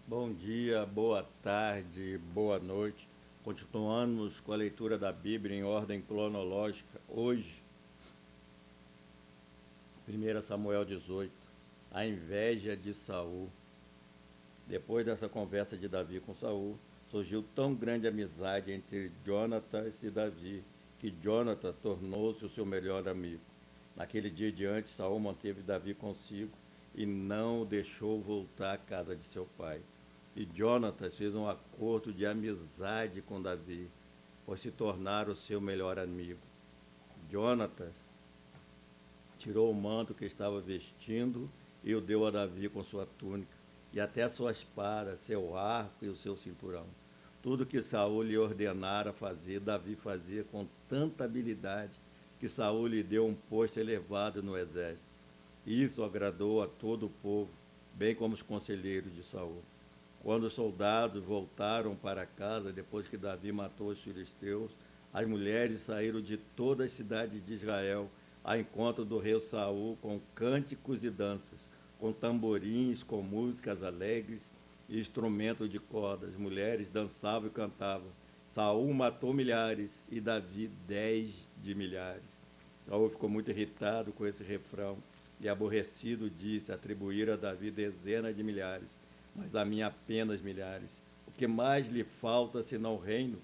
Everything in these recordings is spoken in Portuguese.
Bom dia, boa tarde, boa noite. Continuamos com a leitura da Bíblia em ordem cronológica. Hoje, 1 Samuel 18, a inveja de Saul. Depois dessa conversa de Davi com Saul, surgiu tão grande amizade entre Jonatas e Davi, que Jonatas tornou-se o seu melhor amigo. Naquele dia diante, Saul manteve Davi consigo e não o deixou voltar à casa de seu pai. E Jonatas fez um acordo de amizade com Davi, por se tornar o seu melhor amigo. Jonatas tirou o manto que estava vestindo e o deu a Davi com sua túnica, e até a sua espada, seu arco e o seu cinturão. Tudo que Saul lhe ordenara fazer, Davi fazia com tanta habilidade que Saul lhe deu um posto elevado no exército. Isso agradou a todo o povo, bem como os conselheiros de Saul. Quando os soldados voltaram para casa depois que Davi matou os filisteus, as mulheres saíram de toda a cidade de Israel ao encontro do rei Saul com cânticos e danças, com tamborins, com músicas alegres e instrumentos de cordas. As mulheres dançavam e cantavam. Saul matou milhares e Davi 10 de milhares. Saul ficou muito irritado com esse refrão e aborrecido disse: atribuir a Davi dezenas de milhares, mas a mim apenas milhares. O que mais lhe falta senão o reino?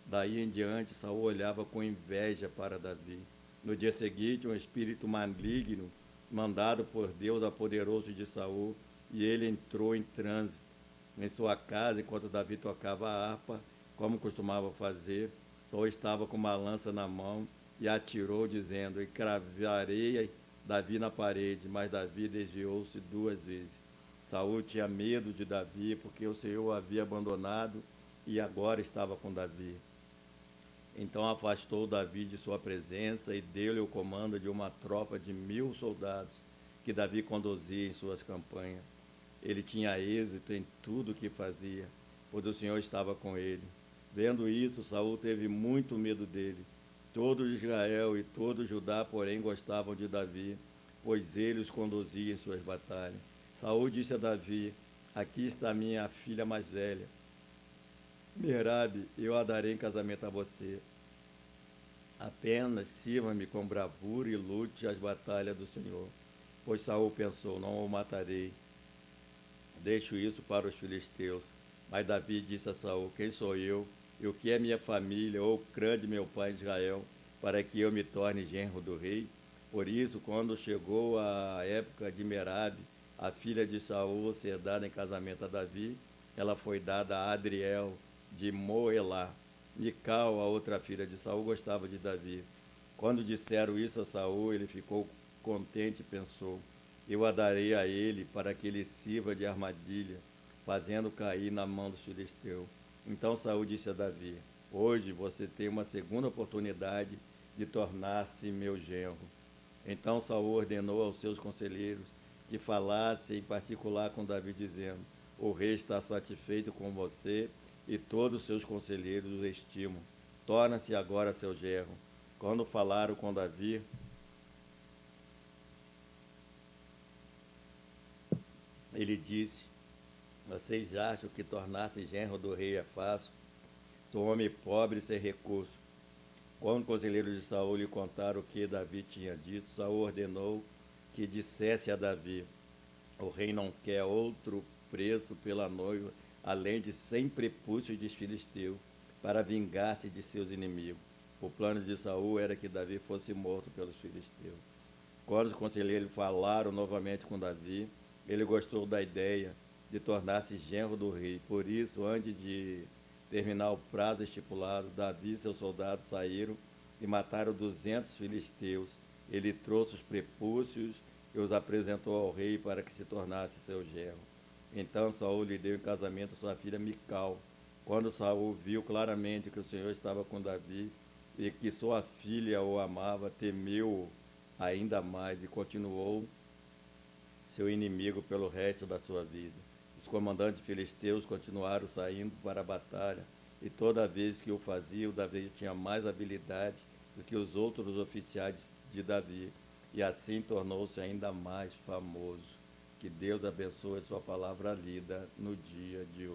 Daí em diante, Saul olhava com inveja para Davi. No dia seguinte, um espírito maligno, mandado por Deus, apoderou-se de Saul, e ele entrou em trânsito em sua casa enquanto Davi tocava a harpa, como costumava fazer. Saul estava com uma lança na mão e atirou, dizendo: encravarei Davi na parede, mas Davi desviou-se 2 vezes. Saul tinha medo de Davi, porque o Senhor o havia abandonado e agora estava com Davi. Então afastou Davi de sua presença e deu-lhe o comando de uma tropa de 1000 soldados que Davi conduzia em suas campanhas. Ele tinha êxito em tudo o que fazia, pois o Senhor estava com ele. Vendo isso, Saul teve muito medo dele. Todo Israel e todo Judá, porém, gostavam de Davi, pois ele os conduzia em suas batalhas. Saul disse a Davi: aqui está minha filha mais velha, Merabe, eu a darei em casamento a você. Apenas sirva-me com bravura e lute as batalhas do Senhor. Pois Saul pensou: não o matarei, deixo isso para os filisteus. Mas Davi disse a Saul: quem sou eu? E o que é minha família, ou o clã de meu pai Israel, para que eu me torne genro do rei? Por isso, quando chegou a época de Merabe, a filha de Saul, ser dada em casamento a Davi, ela foi dada a Adriel de Moelá. Mical, a outra filha de Saul, gostava de Davi. Quando disseram isso a Saul, ele ficou contente e pensou: eu a darei a ele para que ele sirva de armadilha, fazendo cair na mão dos filisteus. Então Saul disse a Davi: hoje você tem uma segunda oportunidade de tornar-se meu genro. Então Saul ordenou aos seus conselheiros que falassem em particular com Davi, dizendo: o rei está satisfeito com você e todos os seus conselheiros o estimam. Torna-se agora seu genro. Quando falaram com Davi, ele disse: vocês acham que tornar-se genro do rei é fácil? Sou um homem pobre e sem recurso. Quando os conselheiros de Saul lhe contaram o que Davi tinha dito, Saul ordenou que dissesse a Davi: o rei não quer outro preço pela noiva, além de 100 prepúcios de filisteus, para vingar-se de seus inimigos. O plano de Saul era que Davi fosse morto pelos filisteus. Quando os conselheiros falaram novamente com Davi, ele gostou da ideia de tornar-se genro do rei. Por isso, antes de terminar o prazo estipulado, Davi e seus soldados saíram e mataram 200 filisteus. Ele trouxe os prepúcios e os apresentou ao rei para que se tornasse seu genro. Então Saul lhe deu em casamento sua filha Mical. Quando Saul viu claramente que o Senhor estava com Davi e que sua filha o amava, temeu ainda mais e continuou seu inimigo pelo resto da sua vida. Os comandantes filisteus continuaram saindo para a batalha, e toda vez que o faziam, Davi tinha mais habilidade do que os outros oficiais de Davi, e assim tornou-se ainda mais famoso. Que Deus abençoe sua palavra lida no dia de hoje.